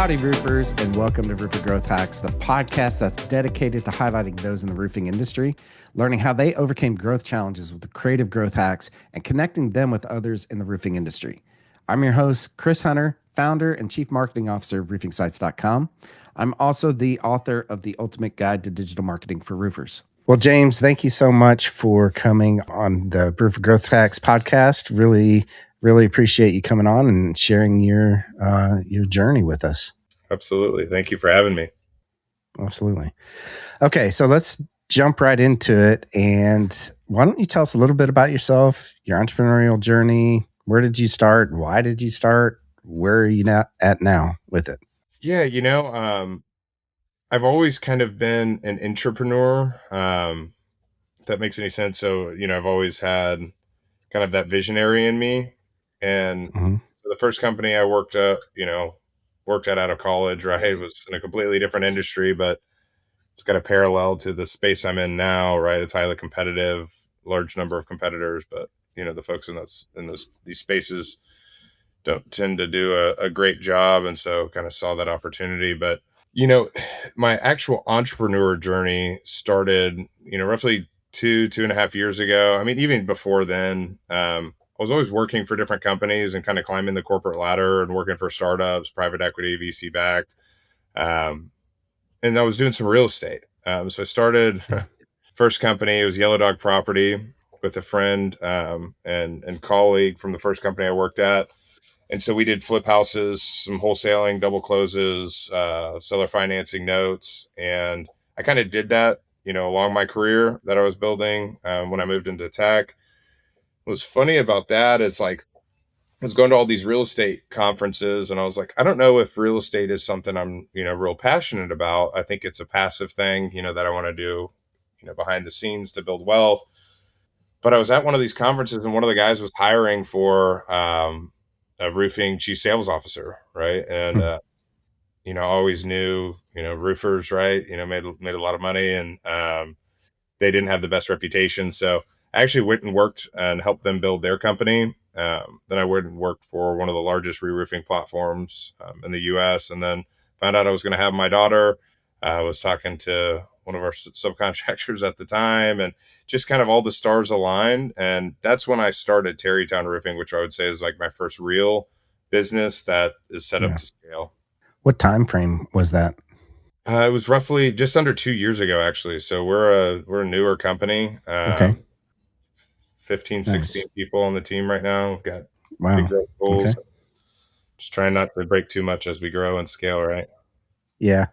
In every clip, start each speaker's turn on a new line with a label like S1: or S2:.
S1: Howdy, roofers, and welcome to Roofer Growth Hacks, the podcast that's dedicated to highlighting those in the roofing industry, learning how they overcame growth challenges with the creative growth hacks, and connecting them with others in the roofing industry. I'm your host, Chris Hunter, founder and chief marketing officer of roofingsites.com. I'm also the author of The Ultimate Guide to Digital Marketing for Roofers. Well, James, thank you so much for coming on the Roofer Growth Hacks podcast. Really appreciate you coming on and sharing your journey with us.
S2: Absolutely. Thank you for having me.
S1: Absolutely. Okay, so let's jump right into it. And why don't you tell us a little bit about yourself, your entrepreneurial journey? Where did you start? Why did you start? Where are you at now with it?
S2: Yeah, I've always kind of been an entrepreneur. If that makes any sense. So, I've always had kind of that visionary in me. And so the first company I worked at out of college, right, it was in a completely different industry, but it's got a parallel to the space I'm in now, right? It's highly competitive, large number of competitors, but the folks in these spaces don't tend to do a great job, and so kind of saw that opportunity. But my actual entrepreneur journey started roughly 2.5 years ago. I mean, even before then, I was always working for different companies and kind of climbing the corporate ladder and working for startups, private equity, VC backed. And I was doing some real estate. So I started first company. It was Yellow Dog Property with a friend and colleague from the first company I worked at. And so we did flip houses, some wholesaling, double closes, seller financing notes. And I kind of did that, along my career that I was building when I moved into tech. What's funny about that is I was going to all these real estate conferences and I was like, I don't know if real estate is something I'm, real passionate about. I think it's a passive thing, that I want to do, behind the scenes to build wealth. But I was at one of these conferences and one of the guys was hiring for a roofing chief sales officer. Right. And, I always knew, roofers, right. Made a lot of money and they didn't have the best reputation. So I actually went and worked and helped them build their company. Then I went and worked for one of the largest re-roofing platforms in the US, and then found out I was going to have my daughter. I was talking to one of our subcontractors at the time, and just kind of all the stars aligned. And that's when I started Tarrytown Roofing, which I would say is like my first real business that is set up to scale.
S1: What time frame was that?
S2: It was roughly just under 2 years ago, actually. So we're a newer company.
S1: Okay.
S2: 15, 16 people on the team right now. We've got
S1: big
S2: growth goals. Okay. Just trying not to break too much as we grow and scale, right?
S1: Yeah.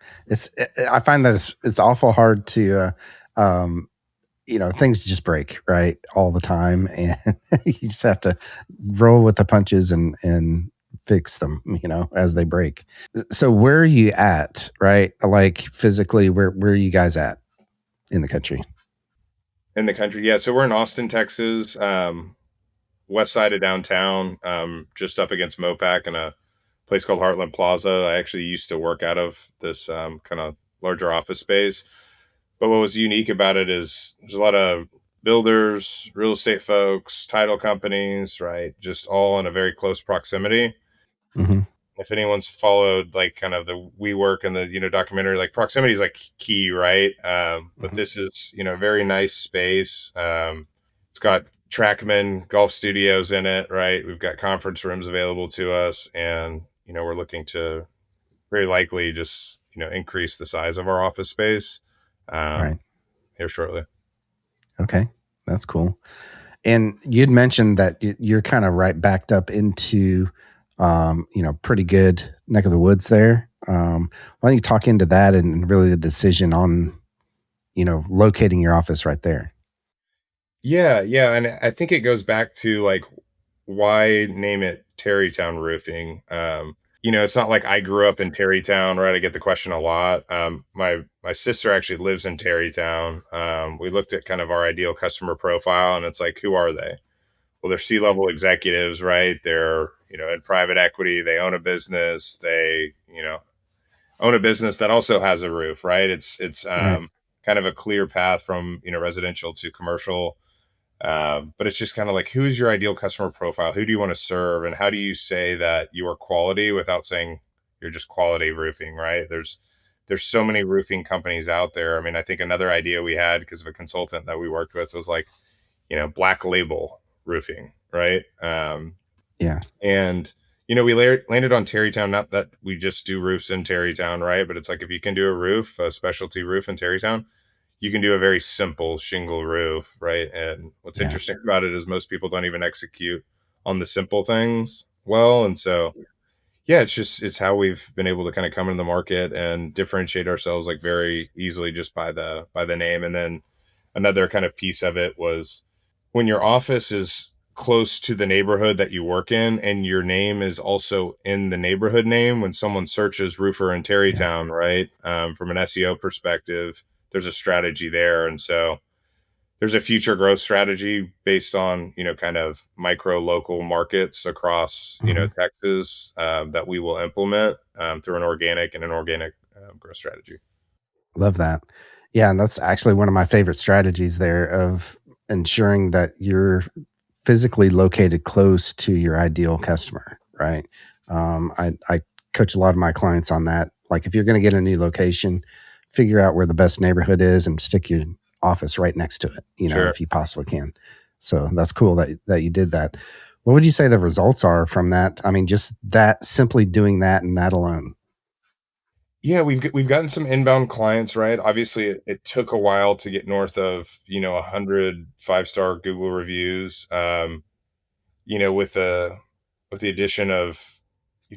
S1: I find that it's awful hard to, things just break, right, all the time. And you just have to roll with the punches and fix them, as they break. So where are you at, right? Like physically, where are you guys at in the country?
S2: In the country, yeah. So we're in Austin, Texas, west side of downtown, just up against Mopac in a place called Heartland Plaza. I actually used to work out of this kind of larger office space. But what was unique about it is there's a lot of builders, real estate folks, title companies, right? Just all in a very close proximity.
S1: Mm-hmm.
S2: If anyone's followed like kind of the WeWork and the documentary, like proximity is like key, right? But this is, a very nice space. It's got Trackman golf studios in it, right? We've got conference rooms available to us, and we're looking to very likely just increase the size of our office space
S1: right
S2: here shortly.
S1: Okay, that's cool. And you'd mentioned that you're kind of right backed up into pretty good neck of the woods there. Why don't you talk into that and really the decision on locating your office right there?
S2: Yeah, and I think it goes back to like why name it Tarrytown Roofing. It's not like I grew up in Tarrytown, right? I get the question a lot. My sister actually lives in Tarrytown. We looked at kind of our ideal customer profile, and it's like, who are they? Well, they're C-level executives, right? They're in private equity. They own a business. They own a business that also has a roof, right? It's
S1: Right.
S2: kind of a clear path from residential to commercial. But it's just kind of like, who is your ideal customer profile? Who do you want to serve? And how do you say that you are quality without saying you're just quality roofing, right? There's so many roofing companies out there. I mean, I think another idea we had because of a consultant that we worked with was like, black label roofing, right?
S1: Yeah.
S2: And we landed on Tarrytown. Not that we just do roofs in Tarrytown, right? But it's like if you can do a roof, a specialty roof in Tarrytown, you can do a very simple shingle roof, right? And what's
S1: Yeah.
S2: interesting about it is most people don't even execute on the simple things well, and so yeah, it's how we've been able to kind of come into the market and differentiate ourselves like very easily just by the name. And then another kind of piece of it was when your office is close to the neighborhood that you work in and your name is also in the neighborhood name, when someone searches roofer in
S1: Yeah.
S2: Tarrytown, right? From an SEO perspective, there's a strategy there. And so there's a future growth strategy based on, kind of micro local markets across,
S1: Hmm.
S2: Texas, that we will implement through an organic and inorganic growth strategy.
S1: Love that. Yeah, and that's actually one of my favorite strategies there of ensuring that you're physically located close to your ideal customer, right? I coach a lot of my clients on that. Like if you're going to get a new location, figure out where the best neighborhood is and stick your office right next to it,
S2: Sure.
S1: if you possibly can. So that's cool that you did that. What would you say the results are from that? I mean, just that simply doing that and that alone.
S2: Yeah, we've gotten some inbound clients, right? Obviously, it took a while to get north of 100 5-star Google reviews. With the addition of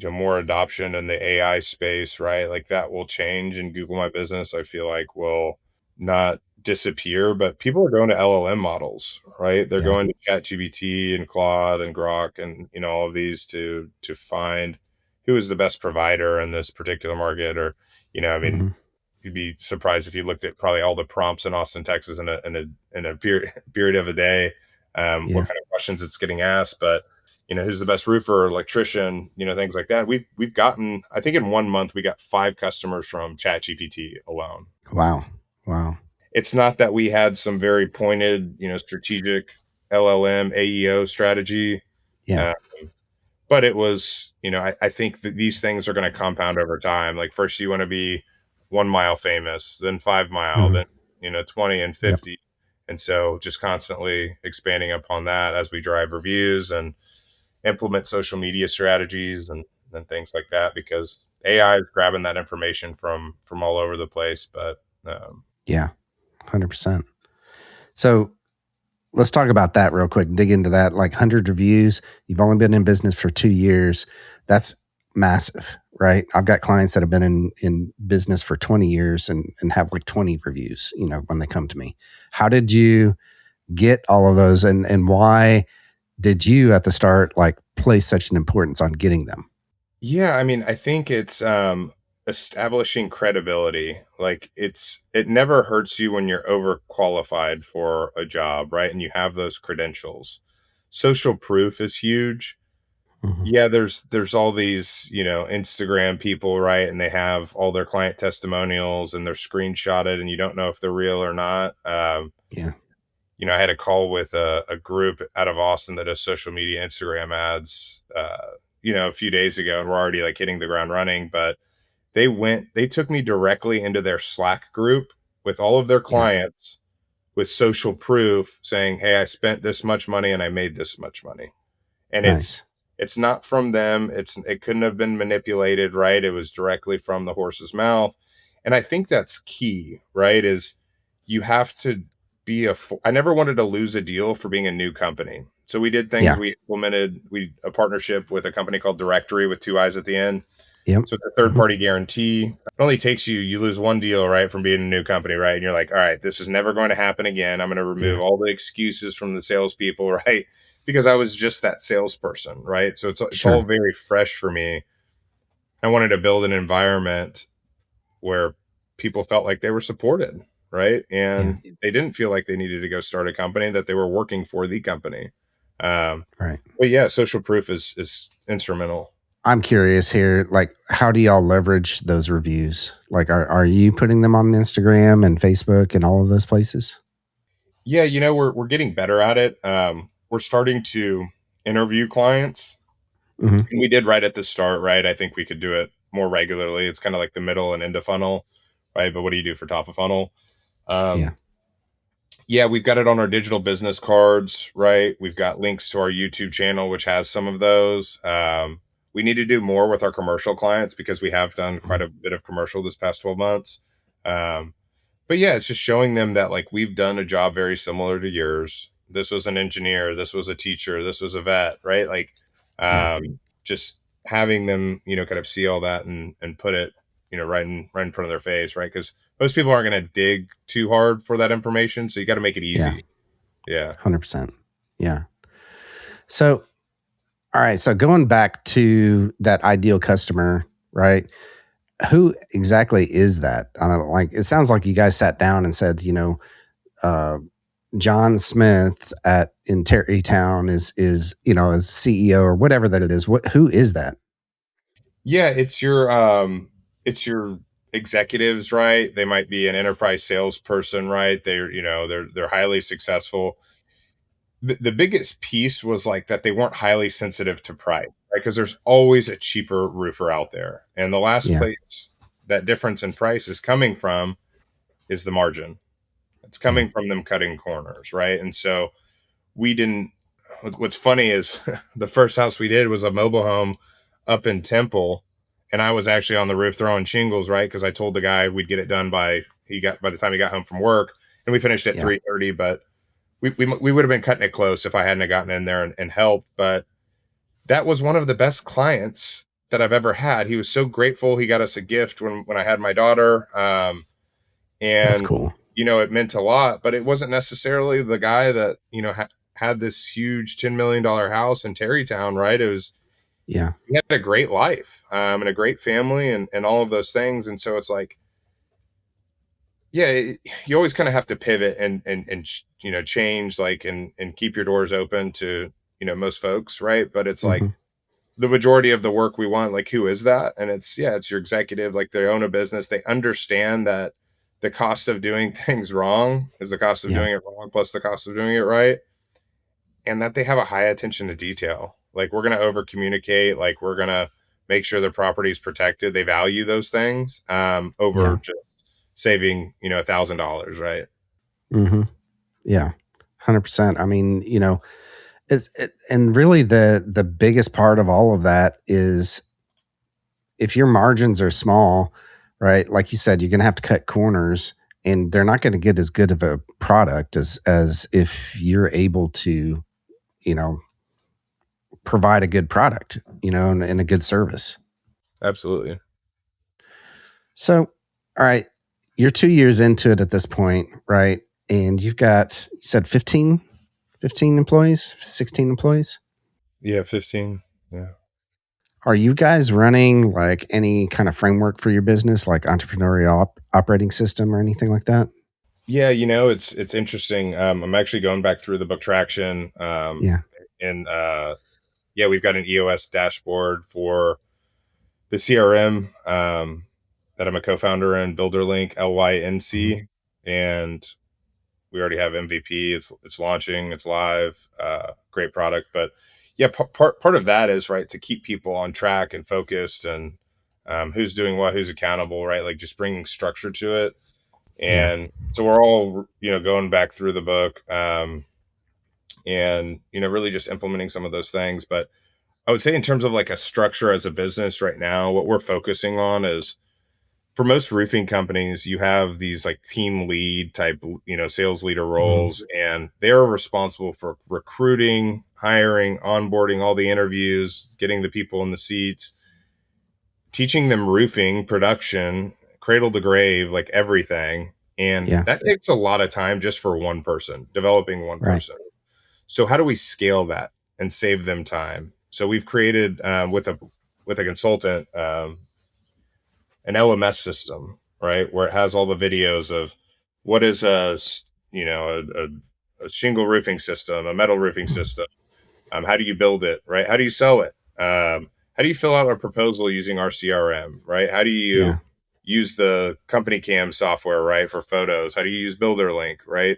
S2: more adoption in the AI space, right? Like that will change, and Google My Business, I feel like will not disappear, but people are going to LLM models, right? They're
S1: Yeah.
S2: going to ChatGPT and Claude and Grok and all of these to find who is the best provider in this particular market, or I mean,
S1: Hmm.
S2: you'd be surprised if you looked at probably all the prompts in Austin, Texas, in a period of a day, what
S1: Yeah.
S2: kind of questions it's getting asked, but who's the best roofer, electrician, things like that. We've gotten, I think in 1 month we got 5 customers from ChatGPT alone.
S1: Wow. Wow.
S2: It's not that we had some very pointed, strategic LLM AEO strategy.
S1: Yeah.
S2: Uh, but it was, I think that these things are going to compound over time. Like first you want to be 1 mile famous, then 5 mile,
S1: Hmm.
S2: then 20 and
S1: Yep.
S2: 50. And so just constantly expanding upon that as we drive reviews and implement social media strategies and things like that, because AI is grabbing that information from all over the place. But
S1: Yeah. 100%. So let's talk about that real quick. Dig into that. Like 100 reviews. You've only been in business for 2 years. That's massive, right? I've got clients that have been in business for 20 years and have like 20 reviews, when they come to me. How did you get all of those and why did you at the start like place such an importance on getting them?
S2: yeah, I mean, I think it's establishing credibility. Like it never hurts you when you're overqualified for a job, right? And you have those credentials. Social proof is huge.
S1: Hmm.
S2: Yeah, there's all these, Instagram people, right? And they have all their client testimonials and they're screenshotted and you don't know if they're real or not.
S1: Yeah.
S2: I had a call with a group out of Austin that does social media Instagram ads, a few days ago, and we're already like hitting the ground running. But they took me directly into their Slack group with all of their
S1: Yeah.
S2: clients with social proof saying, "Hey, I spent this much money and I made this much money." And it's
S1: Nice.
S2: it's not from them. It couldn't have been manipulated, right? It was directly from the horse's mouth. And I think that's key, right? Is you have to be I never wanted to lose a deal for being a new company. So we did things,
S1: Yeah.
S2: we implemented a partnership with a company called Directory with 2 eyes at the end.
S1: Yep.
S2: So it's a third
S1: Hmm.
S2: party guarantee. It only takes you lose one deal, right, from being a new company, right? And you're like, all right, this is never going to happen again. I'm going to remove
S1: Yeah.
S2: all the excuses from the salespeople, right? Because I was just that salesperson, right? So it's all
S1: Sure.
S2: very fresh for me. I wanted to build an environment where people felt like they were supported, right?
S1: Yeah.
S2: And they didn't feel like they needed to go start a company, that they were working for the company.
S1: Right.
S2: But yeah, social proof is instrumental.
S1: I'm curious here, like, how do y'all leverage those reviews? Like, are you putting them on Instagram and Facebook and all of those places?
S2: Yeah, we're getting better at it. We're starting to interview clients.
S1: Hmm.
S2: And we did right at the start, right? I think we could do it more regularly. It's kind of like the middle and end of funnel, right? But what do you do for top of funnel? Um,
S1: Yeah.
S2: yeah, we've got it on our digital business cards, right? We've got links to our YouTube channel, which has some of those. We need to do more with our commercial clients because we have done quite
S1: Mhm.
S2: a bit of commercial this past 12 months. Um, but yeah, it's just showing them that like we've done a job very similar to yours. This was an engineer, this was a teacher, this was a vet, right? Like,
S1: Yeah.
S2: just having them, kind of see all that and put it, right in front of their face, right? Because most people aren't going to dig too hard for that information, so you got to make it
S1: Yeah.
S2: easy. Yeah.
S1: 100%. Yeah. So, all right. So going back to that ideal customer, right? Who exactly is that? I don't know, like, it sounds like you guys sat down and said, uh, John Smith in Tarrytown is CEO or whatever that it is. Who is that?
S2: Yeah, it's your executives, right? They might be an enterprise salesperson, right? They're highly successful. The biggest piece was like that they weren't highly sensitive to price, right? Because there's always a cheaper roofer out there. And the last
S1: Yeah.
S2: place that difference in price is coming from is the margin. It's
S1: Yeah.
S2: coming from them cutting corners, right? And so we didn't. What's funny is the first house we did was a mobile home up in Temple, and I was actually on the roof throwing shingles, right? Because I told the guy we'd get it done by the time he got home from work, and we finished at
S1: Yeah.
S2: 3:30. But we would have been cutting it close if I hadn't have gotten in there and helped. But that was one of the best clients that I've ever had. He was so grateful. He got us a gift when I had my daughter.
S1: That's
S2: And
S1: cool.
S2: it meant a lot, but it wasn't necessarily the guy that had this huge $10 million house in Tarrytown, right? It was
S1: Yeah.
S2: He had a great life, and a great family, and all of those things. And so it's like, yeah, you always kind of have to pivot and change, like, and keep your doors open to most folks, right? But it's like
S1: Hmm.
S2: the majority of the work we want, like, who is that? And it's your executive, like, they own a business, they understand that the cost of doing things wrong is the cost of
S1: Yeah.
S2: doing it wrong plus the cost of doing it right, and that they have a high attention to detail. Like, we're going to over communicate, like, we're going to make sure their property is protected. They value those things, over
S1: Yeah.
S2: just saving $1,000, right?
S1: Hmm. Yeah. 100%. I mean, and really the biggest part of all of that is if your margins are small, right? Like you said, you're going to have to cut corners, and they're not going to get as good of a product as if you're able to, you know, provide a good product, and a good service.
S2: Absolutely.
S1: So, all right, you're 2 years into it at this point, right? And you've got, you said 15 employees, 16 employees.
S2: Yeah, 15. Yeah.
S1: Are you guys running like any kind of framework for your business, like entrepreneurial operating system or anything like that?
S2: Yeah, it's interesting. I'm actually going back through the book Traction,
S1: Yeah.
S2: and yeah, we've got an EOS dashboard for the CRM, that I'm a co-founder in, BuilderLync,
S1: Mhm.
S2: LYNC, and we already have MVP. It's launching. It's live. Great product, but yeah, part of that is, right, to keep people on track and focused, and who's doing what, who's accountable, right? Like, just bringing structure to it.
S1: Yeah.
S2: And so we're all going back through the book, and really just implementing some of those things. But I would say, in terms of like a structure as a business right now, what we're focusing on is, for most roofing companies, you have these like team lead type, sales leader
S1: Mhm.
S2: roles, and they're responsible for recruiting, hiring, onboarding, all the interviews, getting the people in the seats, teaching them roofing, production, cradle to grave, like everything. And
S1: Yeah.
S2: that takes a lot of time just for one person, developing one
S1: Right.
S2: person. So how do we scale that and save them time? So we've created, with a consultant, an LMS system, right, where it has all the videos of what is a shingle roofing system, a metal roofing
S1: Mhm.
S2: system. How do you build it, right? How do you sell it? How do you fill out a proposal using our CRM, right? How do you
S1: Yeah.
S2: use the company cam software, right, for photos? How do you use BuilderLync, right?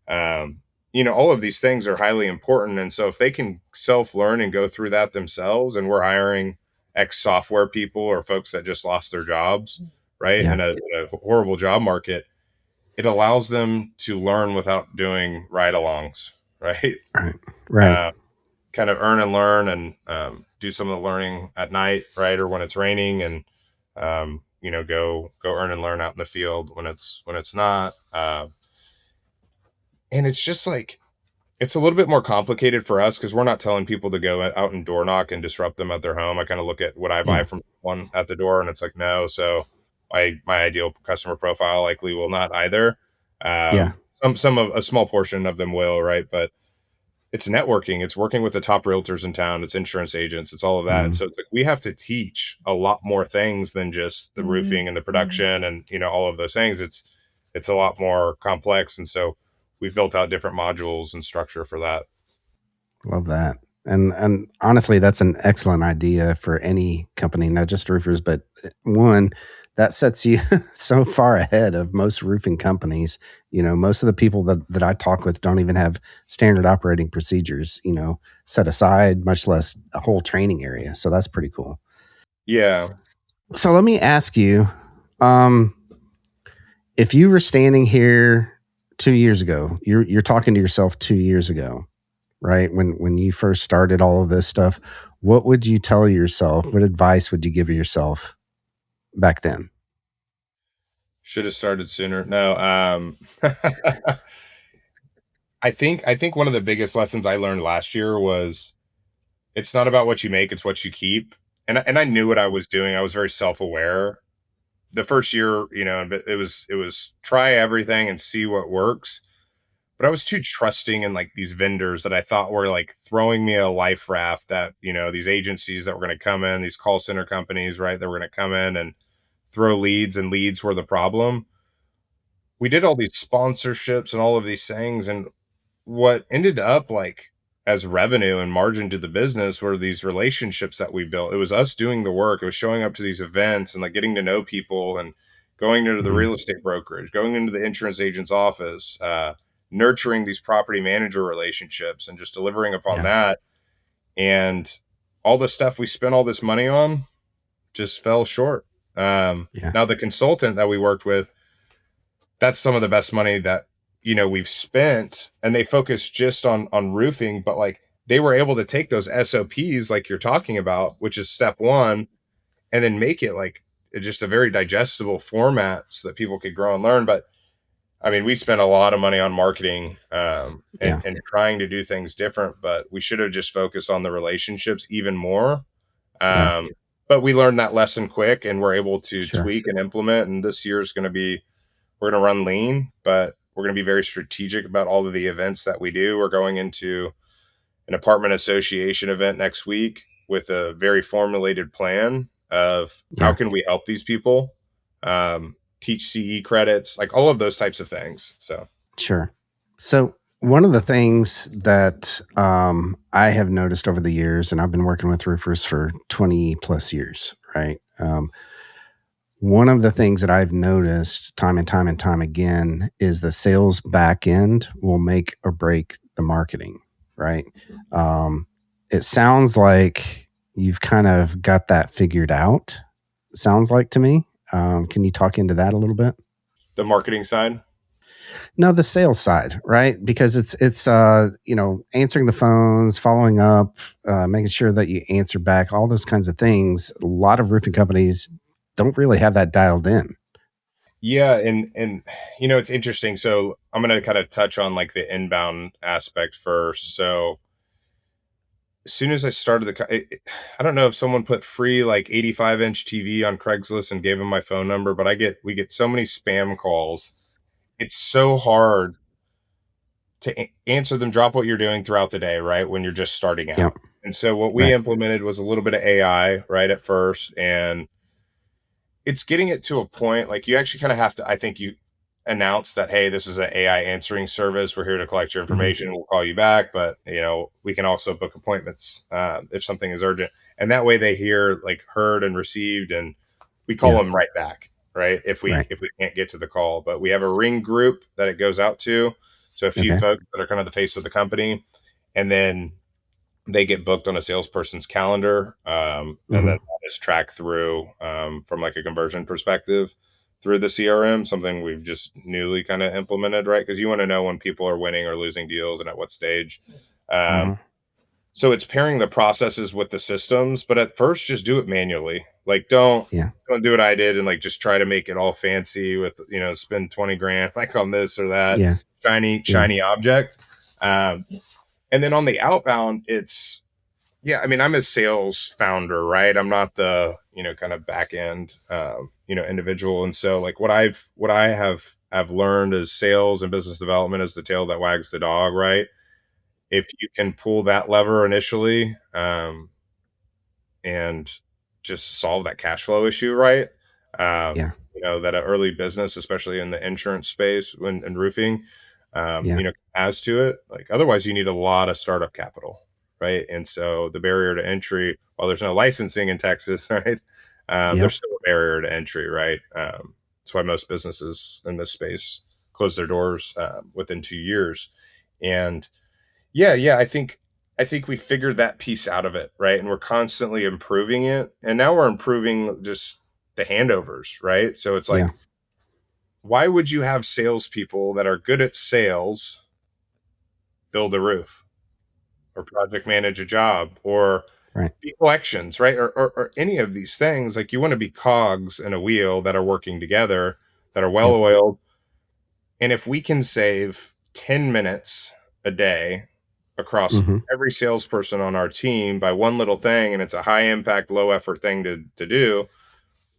S2: All of these things are highly important. And so if they can self learn and go through that themselves, and we're hiring ex software people or folks that just lost their jobs, right?
S1: Yeah.
S2: In a horrible job market, it allows them to learn without doing ride alongs, right?
S1: Right. Right.
S2: Uh, Kind of earn and learn and do some of the learning at night, right? Or when it's raining and, go earn and learn out in the field when it's not. And it's just like, it's a little bit more complicated for us because we're not telling people to go out and door knock and disrupt them at their home. I kind of look at what I buy
S1: Yeah.
S2: from one at the door, and it's like no. So my ideal customer profile likely will not either.
S1: Yeah.
S2: Some of a small portion of them will, right? But it's networking. It's working with the top realtors in town. It's insurance agents. It's all of that. And
S1: Mhm.
S2: so it's like we have to teach a lot more things than just the roofing and the production and all of those things. It's a lot more complex, and so we've built out different modules and structure for that.
S1: Love that. And honestly, that's an excellent idea for any company, not just roofers, but one that sets you so far ahead of most roofing companies. Most of the people that I talk with don't even have standard operating procedures, set aside, much less a whole training area. So that's pretty cool.
S2: Yeah.
S1: So let me ask you, um, if you were standing here 2 years ago, you're talking to yourself 2 years ago, right? When you first started all of this stuff, what would you tell yourself? What advice would you give yourself back then?
S2: Should have started sooner. No, I think one of the biggest lessons I learned last year was it's not about what you make, it's what you keep. And I knew what I was doing. I was very self-aware. The first year, it was try everything and see what works. But I was too trusting in like these vendors that I thought were like throwing me a life raft that, these agencies that were going to come in, these call center companies, right, that were going to come in and throw leads, and leads were the problem. We did all these sponsorships and all of these things, and what ended up like as revenue and margin to the business were these relationships that we built. It was us doing the work. It was showing up to these events and like getting to know people and going into the real
S1: Mhm.
S2: estate brokerage, going into the insurance agent's office, nurturing these property manager relationships and just delivering upon
S1: Yeah.
S2: that. And all the stuff we spent all this money on just fell short.
S1: Yeah.
S2: Now the consultant that we worked with, that's some of the best money that we've spent, and they focus just on roofing, but like they were able to take those SOPs like you're talking about, which is step one, and then make it like just a very digestible format so that people could grow and learn. But I mean, we spent a lot of money on marketing,
S1: Yeah.
S2: and trying to do things different, but we should have just focused on the relationships even more.
S1: Yeah.
S2: But we learned that lesson quick, and we're able to
S1: Sure.
S2: tweak and implement, and this year is going to be, we're going to run lean, but we're going to be very strategic about all of the events that we do. We're going into an apartment association event next week with a very formulated plan of how
S1: Yeah.
S2: can we help these people, teach CE credits, like all of those types of things. So
S1: Sure. So one of the things that I have noticed over the years, and I've been working with roofers for 20 plus years, right? One of the things that I've noticed time and time and time again is the sales back end will make or break the marketing, right? It sounds like you've kind of got that figured out. Sounds like to me. Can you talk into that a little bit?
S2: the marketing side.
S1: No, the sales side, right? Because it's answering the phones, following up, making sure that you answer back, all those kinds of things. A lot of roofing companies don't really have that dialed in.
S2: Yeah, and it's interesting. So I'm going to kind of touch on like the inbound aspect first. So as soon as I started I don't know if someone put free like 85-inch TV on Craigslist and gave them my phone number, but we get so many spam calls. It's so hard to answer them, drop what you're doing throughout the day, right? When you're just starting
S1: Yep.
S2: out. And so what we
S1: Right.
S2: implemented was a little bit of AI right at first, and it's getting it to a point like you actually kind of have to, I think you announce that, hey, this is an AI answering service. We're here to collect your
S1: Hmm.
S2: information. We'll call you back, but we can also book appointments if something is urgent. And that way they hear like heard and received, and we call
S1: Yeah.
S2: them right back, right?
S1: Right.
S2: If we can't get to the call, but we have a ring group that it goes out to. So a few
S1: Okay.
S2: folks that are kind of the face of the company, and then they get booked on a salesperson's calendar, and
S1: Hmm.
S2: then is tracked through from like a conversion perspective through the CRM, something we've just newly kind of implemented, right? Because you want to know when people are winning or losing deals and at what stage.
S1: Mm-hmm.
S2: So it's pairing the processes with the systems, but at first just do it manually. Like
S1: Yeah.
S2: don't do what I did and like just try to make it all fancy with, spend 20 grand like on this or that
S1: Yeah. Yeah.
S2: shiny object. Um, and then on the outbound, it's, yeah, I mean, I'm a sales founder, right? I'm not the, kind of back end, individual. And so like what I have learned is sales and business development is the tail that wags the dog, right? If you can pull that lever initially, and just solve that cash flow issue, right?
S1: Yeah.
S2: That an early business, especially in the insurance space and roofing,
S1: Yeah.
S2: has to it. Like otherwise, you need a lot of startup capital, right? And so the barrier to entry, while there's no licensing in Texas, right? There's
S1: Yep.
S2: still a barrier to entry, right? That's why most businesses in this space close their doors within 2 years, and yeah, I think we figured that piece out of it, right? And we're constantly improving it. And now we're improving just the handovers, right? So it's
S1: Yeah.
S2: like, why would you have salespeople that are good at sales build a roof or project manage a job or
S1: Right.
S2: be collections, right? Or any of these things. Like you want to be cogs in a wheel that are working together, that are well
S1: Yep.
S2: oiled. And if we can save 10 minutes a day across
S1: Mm-hmm.
S2: every salesperson on our team by one little thing, and it's a high impact, low effort thing to do,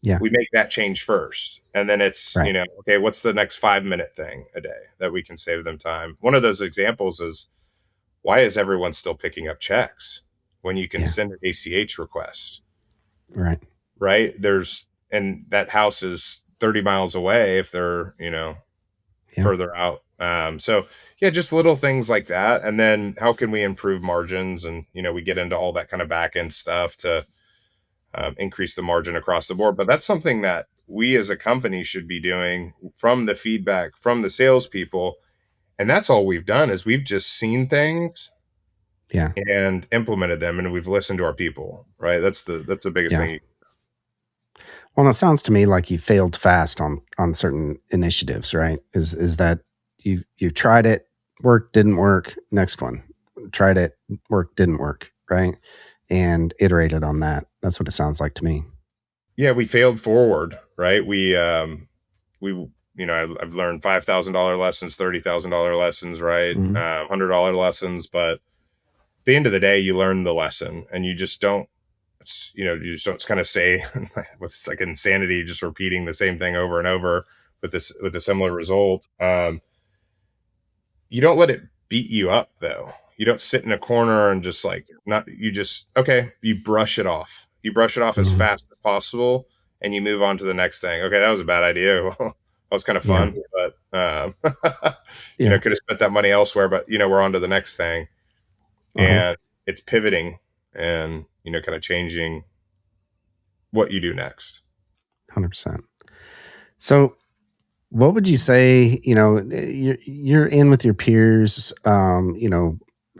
S1: Yeah.
S2: we make that change first. And then it's,
S1: Right.
S2: okay, what's the next 5 minute thing a day that we can save them time? One of those examples is why is everyone still picking up checks when you can
S1: Yeah.
S2: send an ACH request,
S1: Right.
S2: right? And that house is 30 miles away if they're,
S1: Yeah.
S2: further out. So yeah, just little things like that. And then how can we improve margins? And, we get into all that kind of back end stuff to increase the margin across the board. But that's something that we as a company should be doing from the feedback from the salespeople. And that's all we've done is we've just seen things
S1: Yeah.
S2: and implemented them, and we've listened to our people, right? That's the biggest
S1: Yeah.
S2: thing.
S1: Well, it sounds to me like you failed fast on certain initiatives, right? Is that you tried it, worked, didn't work, next one. Tried it, worked, didn't work, right? And iterated on that. That's what it sounds like to me.
S2: Yeah, we failed forward, right? I've learned $5,000 lessons, $30,000 lessons, right?
S1: Mm-hmm.
S2: $100 lessons, but at the end of the day, you learn the lesson, and you just don't. You just don't kind of say what's like insanity, just repeating the same thing over and over with a similar result. You don't let it beat you up though. You don't sit in a corner and just like not. You just okay. You brush it off. You brush it off as
S1: Mm-hmm.
S2: fast as possible, and you move on to the next thing. Okay, that was a bad idea. Well, that was kind of
S1: Yeah.
S2: fun, but
S1: Yeah.
S2: could have spent that money elsewhere. But we're on to the next thing,
S1: Uh-huh.
S2: and it's pivoting and kind of changing what you do next.
S1: 100%. So what would you say, you're in with your peers,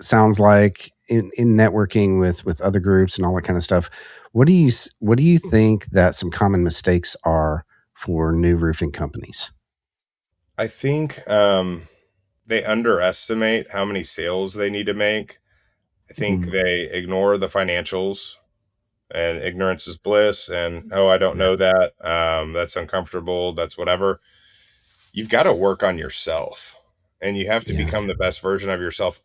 S1: sounds like in networking with other groups and all that kind of stuff. What do you think that some common mistakes are for new roofing companies?
S2: I think they underestimate how many sales they need to make. I think
S1: Mm,
S2: they ignore the financials, and ignorance is bliss. And I don't
S1: yeah.
S2: know that. That's uncomfortable. That's whatever. You've got to work on yourself, and you have to
S1: Yeah.
S2: become the best version of yourself,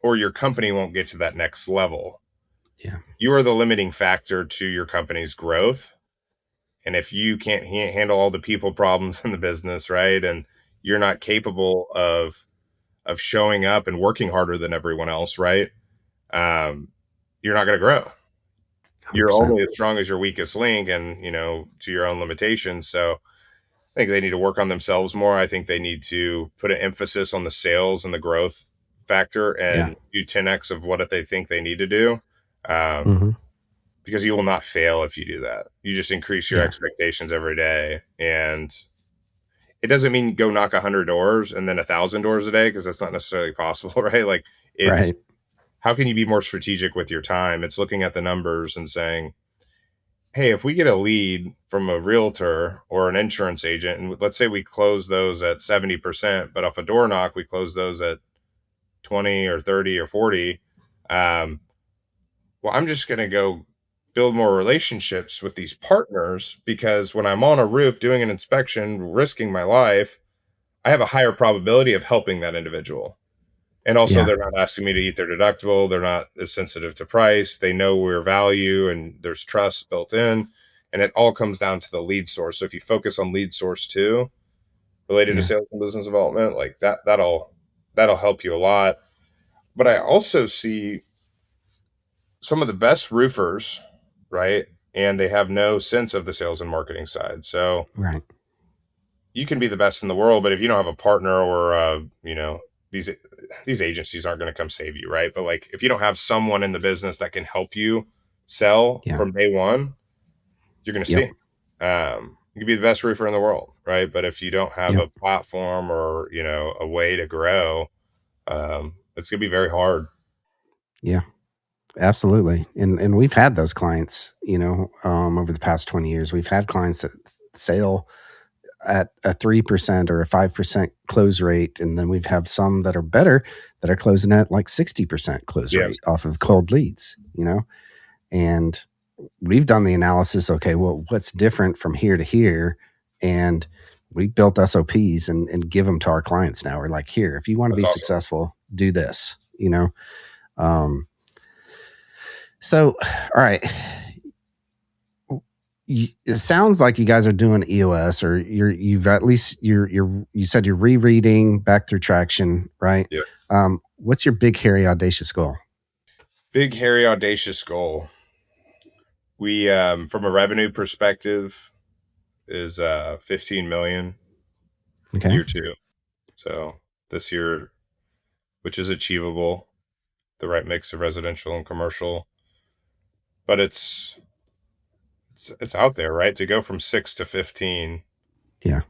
S2: or your company won't get to that next level.
S1: Yeah.
S2: You are the limiting factor to your company's growth. And if you can't handle all the people problems in the business, right, and you're not capable of showing up and working harder than everyone else, right, you're not going to grow. You're
S1: 100%.
S2: only as strong as your weakest link, and to your own limitations. So I think they need to work on themselves more. I think they need to put an emphasis on the sales and the growth factor
S1: Yeah.
S2: and do 10x of what they think they need to do. Um,
S1: Hmm.
S2: because you will not fail if you do that. You just increase your
S1: Yeah.
S2: expectations every day, and it doesn't mean go knock 100 doors and then 1,000 doors a day, because that's not necessarily possible, right? Like it's
S1: Right.
S2: how can you be more strategic with your time? It's looking at the numbers and saying, hey, if we get a lead from a realtor or an insurance agent, and let's say we close those at 70%, but off a door knock, we close those at 20 or 30 or 40. Well, I'm just going to go build more relationships with these partners, because when I'm on a roof doing an inspection, risking my life, I have a higher probability of helping that individual. And also,
S1: Yeah.
S2: they're not asking me to eat their deductible. They're not as sensitive to price. They know we're value, and there's trust built in. And it all comes down to the lead source. So if you focus on lead source too, related to
S1: Yeah.
S2: sales and business development, like that'll help you a lot. But I also see some of the best roofers, right? And they have no sense of the sales and marketing side. So
S1: Right.
S2: you can be the best in the world, but if you don't have a partner or these these agencies aren't going to come save you, right? But like if you don't have someone in the business that can help you sell
S1: Yeah.
S2: from day one, you're going to
S1: Yep.
S2: see. You can be the best roofer in the world, right? But if you don't have
S1: Yep.
S2: a platform or a way to grow, it's going to be very hard.
S1: Yeah. Absolutely. And we've had those clients, over the past 20 years. We've had clients that sell at a 3% or a 5% close rate. And then we've have some that are better that are closing at like 60% close
S2: Yes,
S1: rate off of cold leads, and we've done the analysis. Okay, well, what's different from here to here? And we built SOPs and give them to our clients now. We're like, here, if you want to
S2: that's
S1: be
S2: awesome.
S1: successful, do this. Um, so, all right. It sounds like you guys are doing EOS, or you've at least you said you're rereading back through traction, right?
S2: Yeah.
S1: What's your big, hairy, audacious goal?
S2: Big, hairy, audacious goal. We, from a revenue perspective, is 15 million
S1: Okay.
S2: year two. So this year, which is achievable, the right mix of residential and commercial, but it's out there, right? To go from 6 to 15
S1: Yeah.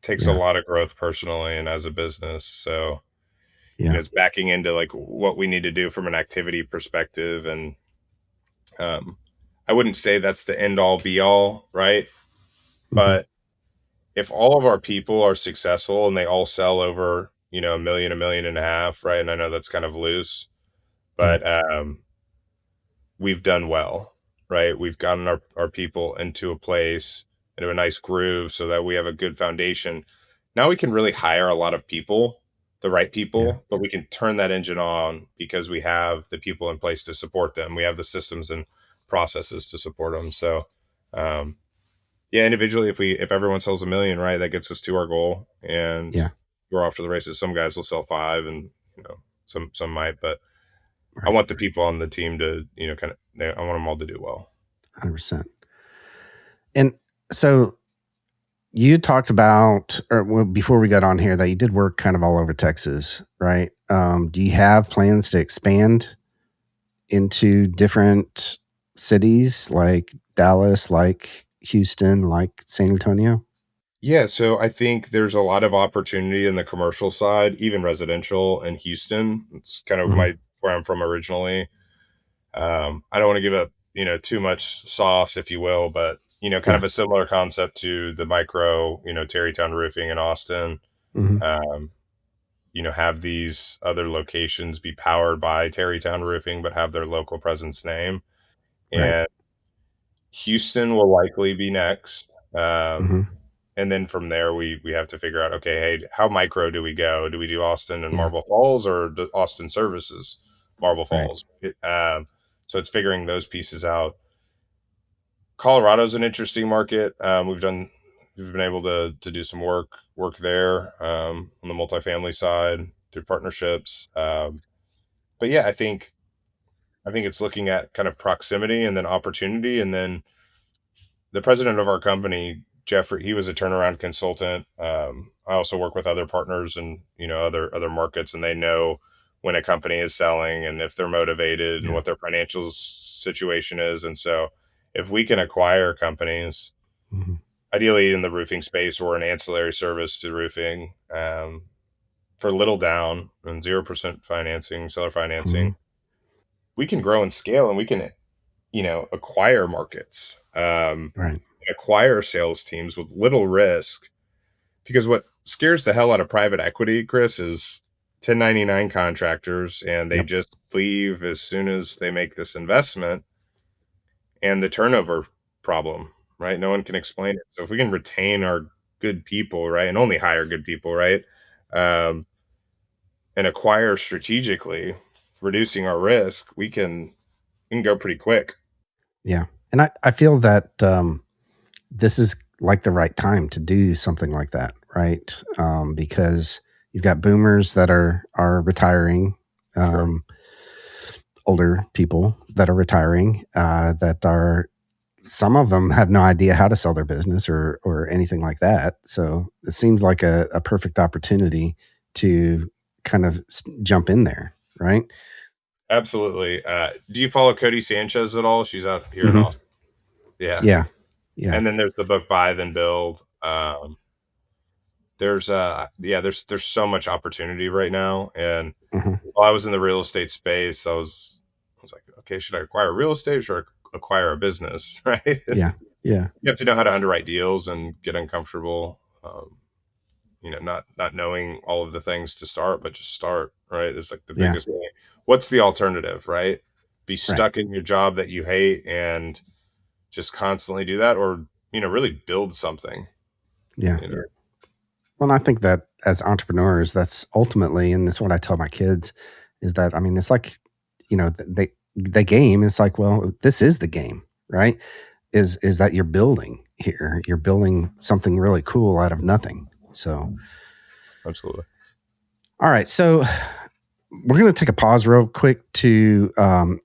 S2: takes a
S1: Yeah.
S2: lot of growth personally and as a business. So,
S1: Yeah.
S2: it's backing into like what we need to do from an activity perspective. And um, I wouldn't say that's the end all be all, right?
S1: Mm-hmm.
S2: But if all of our people are successful and they all sell over, a million and a half, right? And I know that's kind of loose,
S1: Yeah.
S2: but we've done well, right? We've gotten our people into a place, into a nice groove so that we have a good foundation. Now we can really hire a lot of people, the right
S1: Yeah.
S2: people, but we can turn that engine on because we have the people in place to support them. We have the systems and processes to support them. So, yeah, individually, if everyone sells a million, right, that gets us to our goal, and
S1: Yeah.
S2: we're off to the races. Some guys will sell five, and some might, but I
S1: Right.
S2: want the people on the team to I want them all to do well.
S1: 100%. And so you talked about, or well, before we got on here, that you did work kind of all over Texas, right? Do you have plans to expand into different cities like Dallas, like Houston, like San Antonio?
S2: Yeah, so I think there's a lot of opportunity in the commercial side, even residential in Houston. It's kind of
S1: Mm-hmm.
S2: where I'm from originally. I don't want to give up, too much sauce, if you will, but kind
S1: Yeah.
S2: of a similar concept to the micro, Tarrytown Roofing in Austin.
S1: Mm-hmm.
S2: Um, have these other locations be powered by Tarrytown Roofing, but have their local presence name.
S1: Right.
S2: And Houston will likely be next.
S1: Mm-hmm.
S2: And then from there, we have to figure out, okay, hey, how micro do we go? Do we do Austin and
S1: Yeah.
S2: Marble Falls, or do Austin services Marble
S1: Right.
S2: Falls? So it's figuring those pieces out. Colorado's an interesting market. We've been able to do some work there on the multifamily side through partnerships. But yeah, I think it's looking at kind of proximity and then opportunity. And then the president of our company, Jeffrey, he was a turnaround consultant. I also work with other partners and other markets, and they know when a company is selling and if they're motivated and
S1: Yeah.
S2: what their financial situation is. And so, if we can acquire companies,
S1: Mm-hmm.
S2: ideally in the roofing space or an ancillary service to roofing, for little down and 0% financing, seller
S1: Mm-hmm.
S2: financing, we can grow and scale, and we can acquire markets,
S1: Right.
S2: acquire sales teams with little risk. Because what scares the hell out of private equity, Chris, is 1099 contractors, and they
S1: Yep.
S2: just leave as soon as they make this investment, and the turnover problem, right? No one can explain it. So if we can retain our good people, right, and only hire good people, right, um, and acquire strategically, reducing our risk, we can go pretty quick.
S1: Yeah. And I feel that this is like the right time to do something like that, right? Because you've got boomers that are retiring,
S2: Sure.
S1: older people that are retiring, that are some of them have no idea how to sell their business or anything like that. So it seems like a perfect opportunity to kind of jump in there, right?
S2: Absolutely. Do you follow Cody Sanchez at all? She's out here in
S1: Hmm.
S2: Austin. Yeah.
S1: Yeah. Yeah.
S2: And then there's the book Buy Then Build. There's so much opportunity right now. And
S1: Hmm.
S2: while I was in the real estate space, I was like, okay, should I acquire real estate or should I acquire a business? Right.
S1: Yeah. Yeah.
S2: You have to know how to underwrite deals and get uncomfortable. Not knowing all of the things to start, but just start, right? It's like the
S1: Yeah.
S2: biggest thing. What's the alternative, right? Be
S1: Right.
S2: stuck in your job that you hate and just constantly do that, or really build something.
S1: Yeah.
S2: You know,
S1: Well, I think that as entrepreneurs, that's ultimately, and that's what I tell my kids, is that I mean, it's like, they game. It's like, well, this is the game, right? Is that you're building here? You're building something really cool out of nothing. So,
S2: absolutely.
S1: all right, so we're going to take a pause real quick to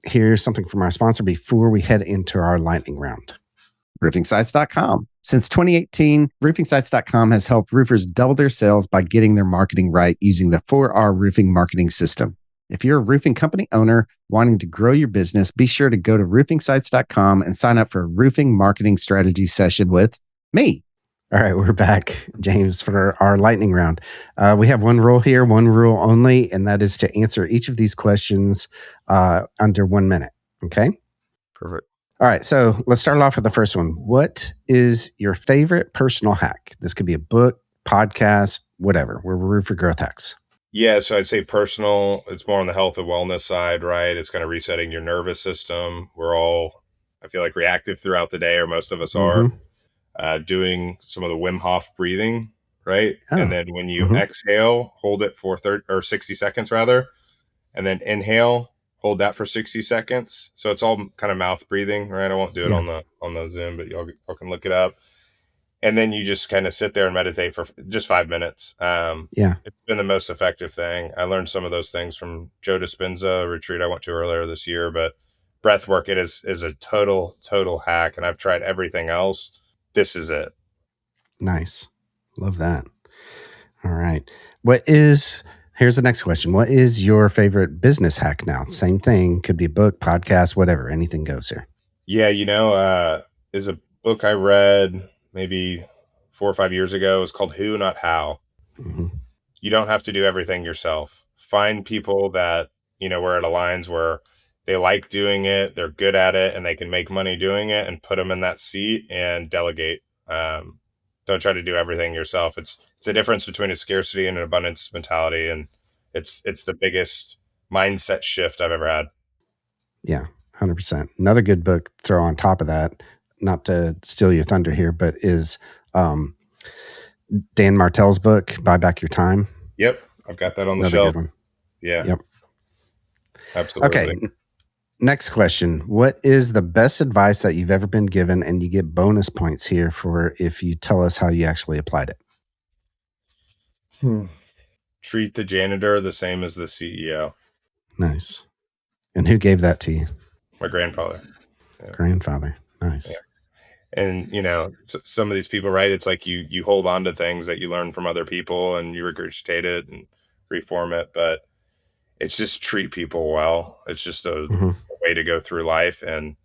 S1: hear something from our sponsor before we head into our lightning round. RoofingSites.com. Since 2018, RoofingSites.com has helped roofers double their sales by getting their marketing right using the 4R roofing marketing system. If you're a roofing company owner wanting to grow your business, be sure to go to RoofingSites.com and sign up for a roofing marketing strategy session with me. All right, we're back, James, for our lightning round. We have one rule here, one rule only, and that is to answer each of these questions under 1 minute. Okay?
S2: Perfect.
S1: All right, so let's start off with the first one. What is your favorite personal hack? This could be a book, podcast, whatever. We're roof for growth hacks.
S2: Yeah, so I'd say personal. It's more on the health and wellness side, right? It's kind of resetting your nervous system. We're all, I feel like, reactive throughout the day, or most of us are.
S1: Mm-hmm.
S2: Doing some of the Wim Hof breathing, right? And
S1: Oh,
S2: then when you
S1: mm-hmm.
S2: exhale, hold it for 30 or 60 seconds rather, and then inhale, hold that for 60 seconds. So it's all kind of mouth breathing, right? I won't do it
S1: Yeah,
S2: on the Zoom, but y'all can look it up. And then you just kind of sit there and meditate for just 5 minutes.
S1: yeah,
S2: It's been the most effective thing. I learned some of those things from Joe Dispenza, a retreat I went to earlier this year, but breath work, it is a total hack. And I've tried everything else. This is it.
S1: nice. Love that. All right. Here's the next question. What is your favorite business hack now? Same thing. Could be a book, podcast, whatever. Anything goes here.
S2: Yeah, is a book I read maybe 4 or 5 years ago. It's called Who Not How.
S1: Mm-hmm.
S2: You don't have to do everything yourself. Find people that, where it aligns, where they like doing it, they're good at it, and they can make money doing it, and put them in that seat and delegate. Don't try to do everything yourself. It's a difference between a scarcity and an abundance mentality, and it's the biggest mindset shift I've ever had.
S1: Yeah, 100%. Another good book to throw on top of that, not to steal your thunder here, but is um, Dan Martell's book, Buy Back Your Time.
S2: Yep, I've got that on the
S1: Another
S2: shelf.
S1: good one.
S2: Yeah,
S1: Yep. Okay.
S2: absolutely.
S1: Next question. What is the best advice that you've ever been given? And you get bonus points here for if you tell us how you actually applied it.
S2: Treat the janitor the same as the CEO.
S1: Nice. And who gave that to you?
S2: My grandfather. Yeah.
S1: Grandfather. Nice.
S2: Yeah. And some of these people, right? It's like you hold on to things that you learn from other people and you regurgitate it and reform it, but it's just treat people well. It's just a
S1: Mm-hmm.
S2: way to go through life. And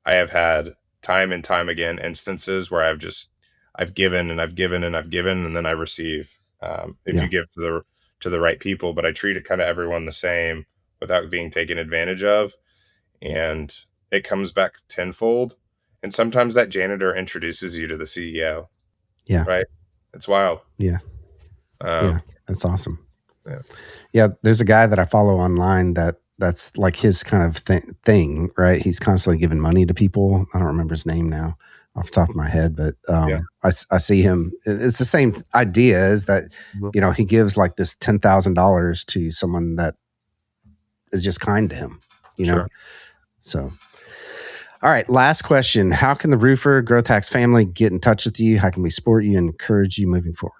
S2: I have had time and time again instances where I've given and I've given and I've given, and then I receive. If
S1: Yeah.
S2: you give to the right people, but I treat it kind of everyone the same without being taken advantage of. And it comes back tenfold. And sometimes that janitor introduces you to the CEO.
S1: Yeah.
S2: Right. It's wild.
S1: Yeah.
S2: Um,
S1: That's awesome.
S2: Yeah.
S1: Yeah. There's a guy that I follow online that's like his kind of thing, right? He's constantly giving money to people. I don't remember his name now off the top of my head, but I see him. It's the same idea is that, he gives like this $10,000 to someone that is just kind to him,
S2: Sure.
S1: So, all right. Last question. How can the Roofer Growth Hacks family get in touch with you? How can we support you and encourage you moving forward?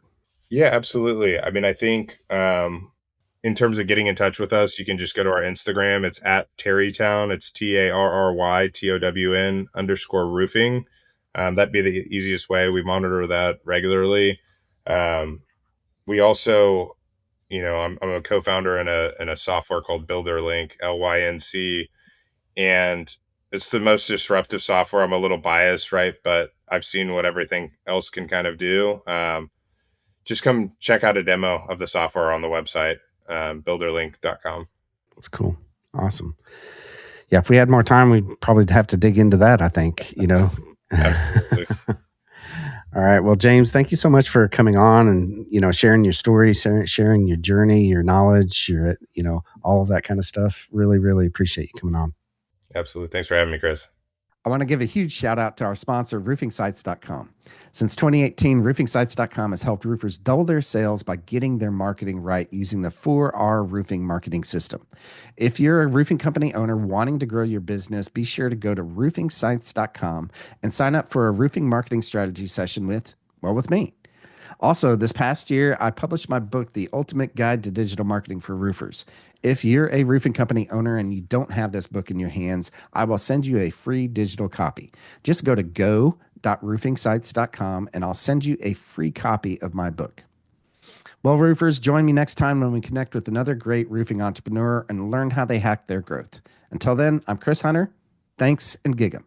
S2: Yeah, absolutely. I mean, I think in terms of getting in touch with us, you can just go to our Instagram. It's at Tarrytown. It's TARRYTOWN_roofing. That'd be the easiest way. We monitor that regularly. We also, I'm a co-founder in a software called BuilderLync, LYNC, and it's the most disruptive software. I'm a little biased, right? But I've seen what everything else can kind of do. Just come check out a demo of the software on the website, builderlync.com.
S1: That's cool. Awesome. Yeah, if we had more time, we'd probably have to dig into that, I think,
S2: Absolutely.
S1: All right. Well, James, thank you so much for coming on and, sharing your story, sharing your journey, your knowledge, all of that kind of stuff. Really, really appreciate you coming on.
S2: Absolutely. Thanks for having me, Chris.
S1: I want to give a huge shout out to our sponsor, roofingsites.com. Since 2018, roofingsites.com has helped roofers double their sales by getting their marketing right using the 4R roofing marketing system. If you're a roofing company owner wanting to grow your business, be sure to go to roofingsites.com and sign up for a roofing marketing strategy session with me. Also, this past year, I published my book, The Ultimate Guide to Digital Marketing for Roofers. If you're a roofing company owner and you don't have this book in your hands, I will send you a free digital copy. Just go to go.roofingsites.com and I'll send you a free copy of my book. Well, roofers, join me next time when we connect with another great roofing entrepreneur and learn how they hack their growth. Until then, I'm Chris Hunter. Thanks and gig 'em.